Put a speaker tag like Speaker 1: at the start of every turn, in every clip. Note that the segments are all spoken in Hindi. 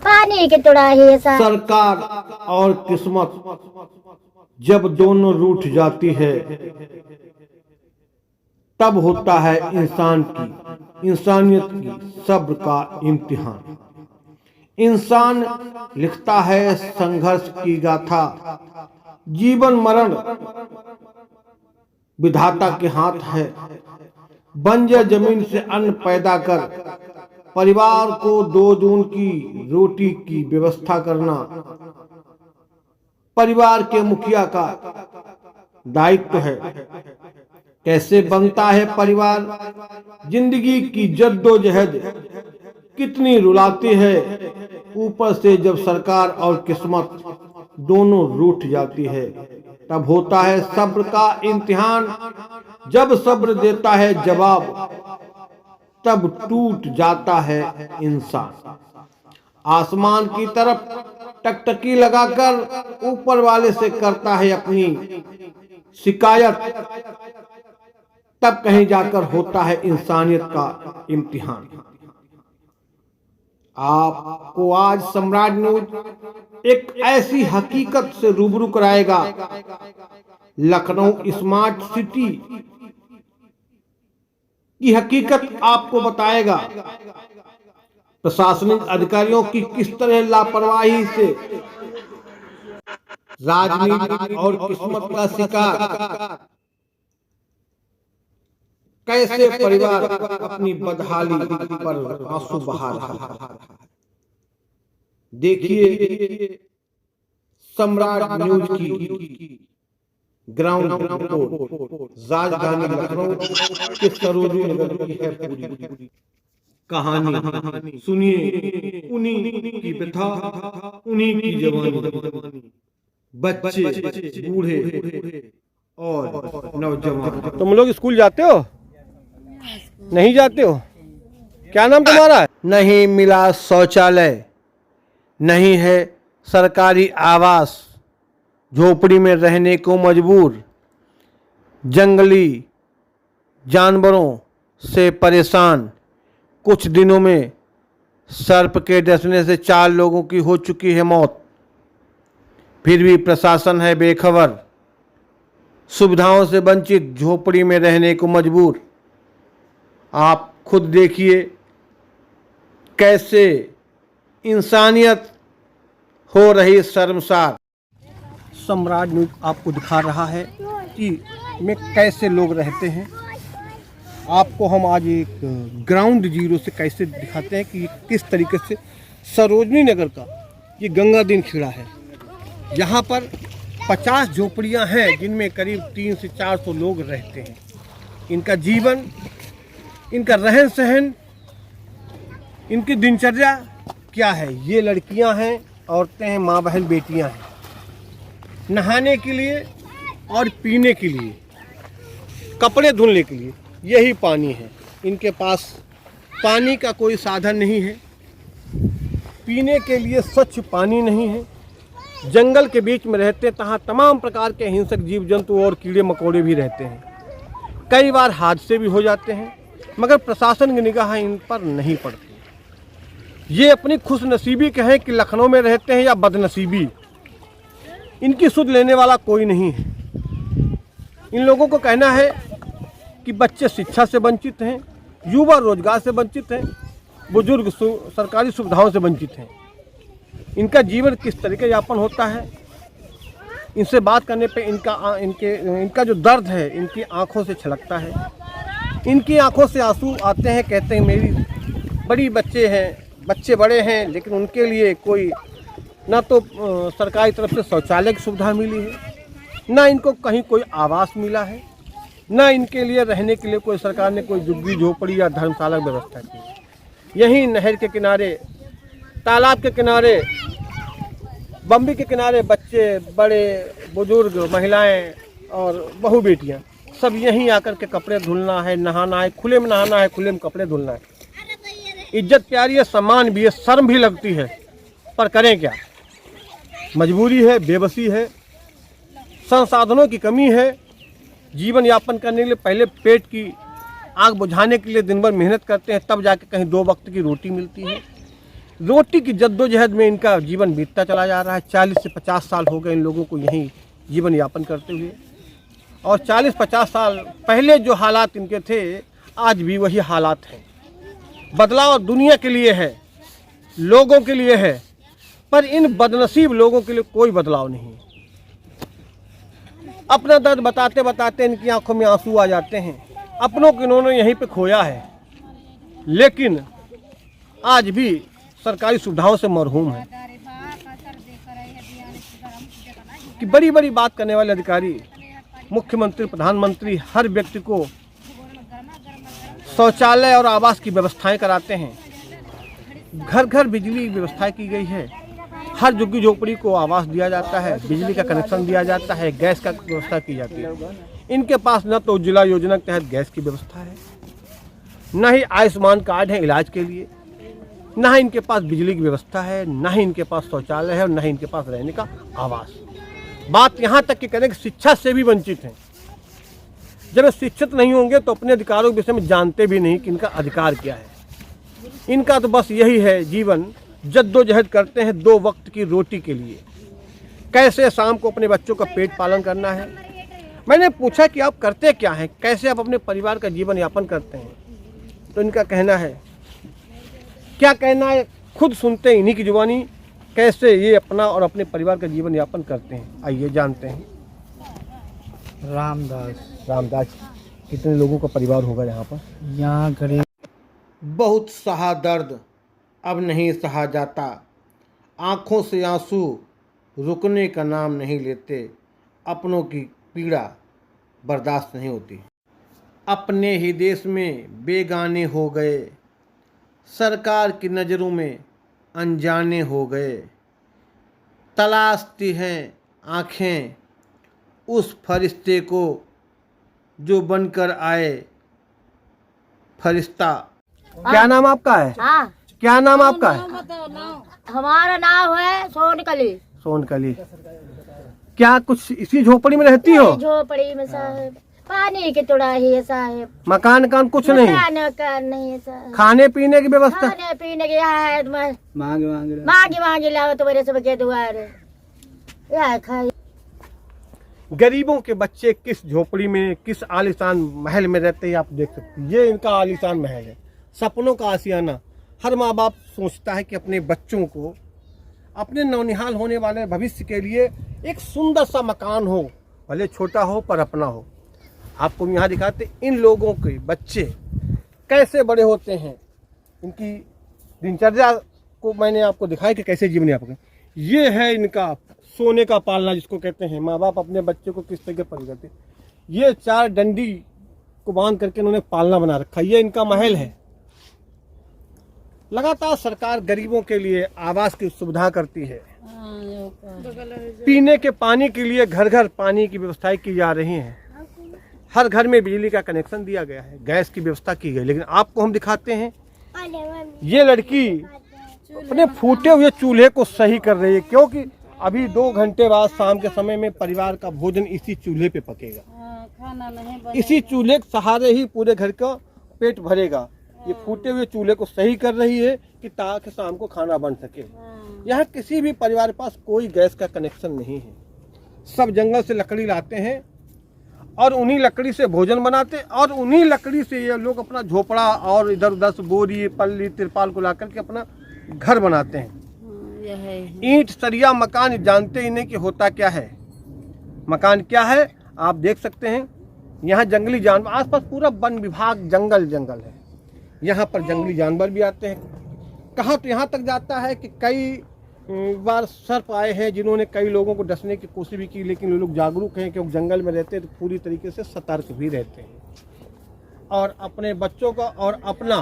Speaker 1: पानी की तुड़ाही है साहब।
Speaker 2: सरकार और किस्मत जब दोनों रूठ जाती है तब होता है इंसानियत की सब्र का इम्तिहान। इंसान लिखता है संघर्ष की गाथा, जीवन मरण विधाता के हाथ है। बंजर जमीन से अन्न पैदा कर परिवार को 2 जून की रोटी की व्यवस्था करना परिवार के मुखिया का दायित्व है। कैसे बनता है परिवार? जिंदगी की जद्दोजहद कितनी रुलाती है, ऊपर से जब सरकार और किस्मत दोनों रूठ जाती है तब होता है सब्र का इम्तिहान। जब सब्र देता है जवाब तब टूट जाता है इंसान। आसमान की तरफ टकटकी लगाकर ऊपर वाले से करता है अपनी शिकायत, तब कहीं जाकर होता है इंसानियत का इम्तिहान। आपको आज सम्राट न्यूज एक ऐसी हकीकत से रूबरू कराएगा, लखनऊ स्मार्ट सिटी की हकीकत आपको बताएगा। प्रशासनिक अधिकारियों की किस तरह लापरवाही से राजनीति और किस्मत का शिकार, कैसे परिवार अपनी बदहाली पर आंसू बहा रहा है। देखिए सम्राट न्यूज की ग्राउंड रिपोर्ट। राजधानी लखनऊ के सरोजनी नगर की है पूरी कहानी। सुनिए उन्हीं की व्यथा, उन्हीं की जवानी, बच्चे बूढ़े और नौजवान। तुम लोग स्कूल जाते हो? नहीं जाते हो? क्या नाम तुम्हारा? नहीं मिला शौचालय, नहीं है सरकारी आवास, झोपड़ी में रहने को मजबूर, जंगली जानवरों से परेशान। कुछ दिनों में सर्प के डसने से 4 लोगों की हो चुकी है मौत, फिर भी प्रशासन है बेखबर। सुविधाओं से वंचित, झोपड़ी में रहने को मजबूर। आप खुद देखिए कैसे इंसानियत हो रही शर्मसार। सम्राट न्यूज आपको दिखा रहा है कि में कैसे लोग रहते हैं। आपको हम आज एक ग्राउंड जीरो से कैसे दिखाते हैं कि किस तरीके से सरोजनी नगर का ये गंगादीन खेड़ा है। यहाँ पर 50 झोपड़ियाँ हैं जिनमें करीब 300 से 400 लोग रहते हैं। इनका जीवन, इनका रहन सहन, इनकी दिनचर्या क्या है? ये लड़कियां हैं, औरतें हैं, माँ बहन बेटियां हैं। नहाने के लिए और पीने के लिए, कपड़े धुलने के लिए यही पानी है। इनके पास पानी का कोई साधन नहीं है, पीने के लिए स्वच्छ पानी नहीं है। जंगल के बीच में रहते हैं, तहाँ तमाम प्रकार के हिंसक जीव जंतु और कीड़े मकोड़े भी रहते हैं। कई बार हादसे भी हो जाते हैं, मगर प्रशासन की निगाह इन पर नहीं पड़ती। ये अपनी खुशनसीबी कहें कि लखनऊ में रहते हैं या बदनसीबी, इनकी सुध लेने वाला कोई नहीं है। इन लोगों को कहना है कि बच्चे शिक्षा से वंचित हैं, युवा रोजगार से वंचित हैं, बुजुर्ग सरकारी सुविधाओं से वंचित हैं। इनका जीवन किस तरीके यापन होता है, इनसे बात करने पे इनका जो दर्द है इनकी आंखों से छलकता है। इनकी आंखों से आंसू आते हैं, कहते हैं मेरी बड़ी बच्चे हैं, बच्चे बड़े हैं, लेकिन उनके लिए कोई ना तो सरकारी तरफ से शौचालय की सुविधा मिली है, ना इनको कहीं कोई आवास मिला है, ना इनके लिए रहने के लिए कोई सरकार ने कोई झुग्गी झोपड़ी या धर्मशाला की व्यवस्था की है। यहीं नहर के किनारे, तालाब के किनारे, बम्बी के किनारे बच्चे, बड़े बुजुर्ग, महिलाएं और बहू बेटियां सब यहीं आकर के कपड़े धुलना है, नहाना है, खुले में नहाना है, खुले में कपड़े धुलना है। इज्जत प्यारी है, सम्मान भी है, शर्म भी लगती है, पर करें क्या? मजबूरी है, बेबसी है, संसाधनों की कमी है। जीवन यापन करने के लिए पहले पेट की आग बुझाने के लिए दिन भर मेहनत करते हैं, तब जाके कहीं 2 वक्त की रोटी मिलती है। रोटी की जद्दोजहद में इनका जीवन बीतता चला जा रहा है। 40 से 50 साल हो गए इन लोगों को यहीं जीवन यापन करते हुए, और 40-50 साल पहले जो हालात इनके थे आज भी वही हालात हैं। बदलाव दुनिया के लिए है, लोगों के लिए है, पर इन बदनसीब लोगों के लिए कोई बदलाव नहीं। अपना दर्द बताते बताते इनकी आंखों में आंसू आ जाते हैं। अपनों को इन्होंने यहीं पे खोया है, लेकिन आज भी सरकारी सुविधाओं से मरहूम है। कि बड़ी बड़ी बात करने वाले अधिकारी, मुख्यमंत्री, प्रधानमंत्री हर व्यक्ति को शौचालय और आवास की व्यवस्थाएं कराते हैं। घर घर बिजली की व्यवस्था की गई है। हर झुग्गी झोपड़ी को आवास दिया जाता है, बिजली का कनेक्शन दिया जाता है, गैस का व्यवस्था की जाती है। इनके पास न तो उज्ज्वला योजना के तहत गैस की व्यवस्था है, न ही आयुष्मान कार्ड है इलाज के लिए, न ही इनके पास बिजली की व्यवस्था है, न ही इनके पास शौचालय है, और न ही इनके पास रहने का आवास। बात यहाँ तक कि करें कि शिक्षा से भी वंचित हैं। जब वे शिक्षित नहीं होंगे तो अपने अधिकारों के विषय में जानते भी नहीं कि इनका अधिकार क्या है। इनका तो बस यही है जीवन, जद्दोजहद करते हैं 2 वक्त की रोटी के लिए। कैसे शाम को अपने बच्चों का पेट पालन करना है। मैंने पूछा कि आप करते क्या हैं, कैसे आप अपने परिवार का जीवन यापन करते हैं, तो इनका कहना है, क्या कहना है खुद सुनते हैं इन्हीं की जुबानी, कैसे ये अपना और अपने परिवार का जीवन यापन करते हैं। आइए जानते हैं। रामदास, कितने लोगों का परिवार होगा यहाँ पर?
Speaker 3: यहाँ करीब
Speaker 2: बहुत सहा दर्द अब नहीं सहा जाता, आँखों से आंसू रुकने का नाम नहीं लेते, अपनों की पीड़ा बर्दाश्त नहीं होती। अपने ही देश में बेगाने हो गए, सरकार की नज़रों में अनजाने हो गए, तलाशती हैं आँखें उस फरिश्ते को जो बनकर आए फरिश्ता। क्या नाम आपका है?
Speaker 1: हाँ,
Speaker 2: क्या नाम आपका है?
Speaker 1: हमारा नाम है सोनकली।
Speaker 2: सोनकली। क्या कुछ इसी झोपड़ी में रहती हो?
Speaker 1: झोपड़ी में साहब, पानी की थोड़ा ही है साहब,
Speaker 2: मकान कुछ नहीं?
Speaker 1: मकान नहीं है साहब।
Speaker 2: खाने पीने की व्यवस्था?
Speaker 1: खाने पीने की यहाँ है,
Speaker 3: मांगे
Speaker 1: लाओ तो मेरे सबके दुआरे यहाँ खाई।
Speaker 2: गरीबों के बच्चे किस झोपड़ी में, किस आलीशान महल में रहते हैं आप देख सकते हैं। ये इनका आलीशान महल है, सपनों का आशियाना। हर माँ बाप सोचता है कि अपने बच्चों को अपने नौनिहाल होने वाले भविष्य के लिए एक सुंदर सा मकान हो, भले छोटा हो पर अपना हो। आपको यहाँ दिखाते इन लोगों के बच्चे कैसे बड़े होते हैं, इनकी दिनचर्या को मैंने आपको दिखाया कि कैसे जीवन यापन। ये है इनका सोने का पालना जिसको कहते हैं। माँ बाप अपने बच्चे को किस तरीके पर करते हैं। ये 4 डंडी को बांध करके इन्होंने पालना बना रखा। ये इनका महल है। लगातार सरकार गरीबों के लिए आवास की सुविधा करती है। पीने के पानी के लिए घर घर पानी की व्यवस्थाएं की जा रही हैं। हर घर में बिजली का कनेक्शन दिया गया है, गैस की व्यवस्था की गई। लेकिन आपको हम दिखाते हैं, ये लड़की अपने फूटे हुए चूल्हे को सही कर रही है, क्योंकि अभी 2 घंटे बाद शाम के समय में परिवार का भोजन इसी चूल्हे पे पकेगा।
Speaker 1: खाना नहीं,
Speaker 2: इसी चूल्हे के सहारे ही पूरे घर का पेट भरेगा। ये फूटे हुए चूल्हे को सही कर रही है कि ताकि शाम को खाना बन सके। यहाँ किसी भी परिवार के पास कोई गैस का कनेक्शन नहीं है। सब जंगल से लकड़ी लाते हैं और उन्हीं लकड़ी से भोजन बनाते हैं, और उन्हीं लकड़ी से ये लोग अपना झोपड़ा और इधर उधर से बोरी, पल्ली, तिरपाल को ला करके अपना घर बनाते हैं। ईंट, सरिया, मकान जानते ही नहीं कि होता क्या है। मकान क्या है आप देख सकते हैं। यहाँ जंगली जानवर, आसपास पूरा वन विभाग जंगल है। यहाँ पर जंगली जानवर भी आते हैं। कहाँ तो यहाँ तक जाता है कि कई बार सर्प आए हैं जिन्होंने कई लोगों को डसने की कोशिश भी की, लेकिन वो लोग जागरूक हैं क्योंकि जंगल में रहते हैं तो पूरी तरीके से सतर्क भी रहते हैं, और अपने बच्चों का और अपना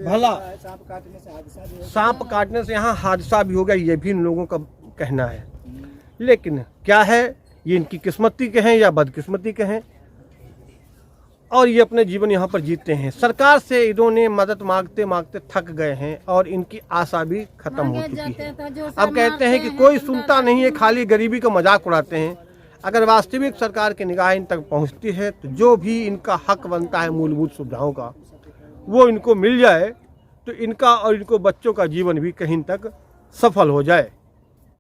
Speaker 2: भला। सांप काटने से यहाँ हादसा भी हो गया, ये भी इन लोगों का कहना है। लेकिन क्या है, ये इनकी किस्मती के हैं या बदकिस्मती के हैं, और ये अपने जीवन यहाँ पर जीते हैं। सरकार से इन्होंने मदद मांगते मांगते थक गए हैं और इनकी आशा भी खत्म हो चुकी है। अब कहते हैं कि कोई सुनता नहीं है, खाली गरीबी का मजाक उड़ाते हैं। अगर वास्तविक सरकार की निगाह इन तक पहुँचती है तो जो भी इनका हक बनता है मूलभूत सुविधाओं का, वो इनको मिल जाए तो इनका और इनको बच्चों का जीवन भी कहीं तक सफल हो जाए।